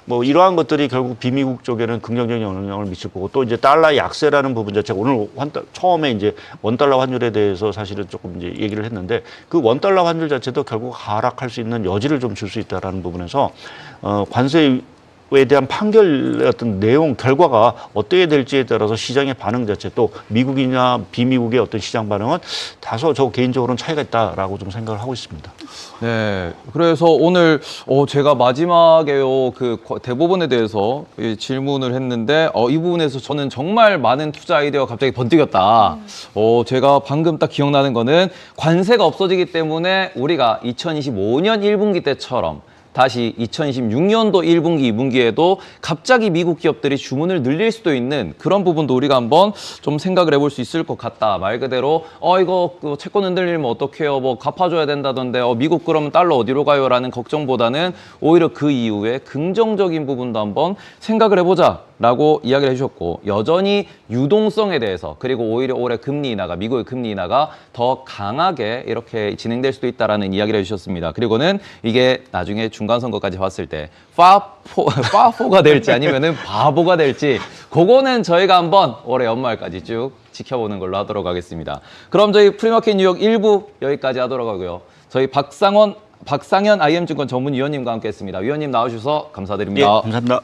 뭐 이러한 것들이 결국 비미국 쪽에는 긍정적인 영향을 미칠 거고 또 이제 달러 약세라는 부분 자체가 오늘 처음에 이제 원달러 환율에 대해서 사실은 조금 이제 얘기를 했는데 그 원달러 환율 자체도 결국 하락할 수 있는 여지를 좀 줄 수 있다라는 부분에서 관세에 대한 판결 어떤 내용 결과가 어떻게 될지에 따라서 시장의 반응 자체 또 미국이나 비미국의 어떤 시장 반응은 다소 저 개인적으로는 차이가 있다라고 좀 생각을 하고 있습니다. 네, 그래서 오늘 제가 마지막에요 그 대법원에 대해서 질문을 했는데 이 부분에서 저는 정말 많은 투자 아이디어가 갑자기 번뜩였다. 제가 방금 딱 기억나는 거는 관세가 없어지기 때문에 우리가 2025년 1분기 때처럼 다시 2026년도 1분기, 2분기에도 갑자기 미국 기업들이 주문을 늘릴 수도 있는 그런 부분도 우리가 한번 좀 생각을 해볼 수 있을 것 같다. 말 그대로 이거 채권 흔들리면 어떡해요? 뭐 갚아줘야 된다던데 미국 그러면 달러 어디로 가요? 라는 걱정보다는 오히려 그 이후에 긍정적인 부분도 한번 생각을 해보자. 라고 이야기를 해주셨고 여전히 유동성에 대해서 그리고 오히려 올해 금리 인하가 미국의 금리 인하가 더 강하게 이렇게 진행될 수도 있다라는 이야기를 해주셨습니다. 그리고는 이게 나중에 중간 선거까지 봤을 때 파포가 될지 아니면은 바보가 될지 그거는 저희가 한번 올해 연말까지 쭉 지켜보는 걸로 하도록 하겠습니다. 그럼 저희 프리마켓 뉴욕 1부 여기까지 하도록 하고요. 저희 박상현 IM증권 전문위원님과 함께했습니다. 위원님 나와주셔서 감사드립니다. 예, 감사합니다.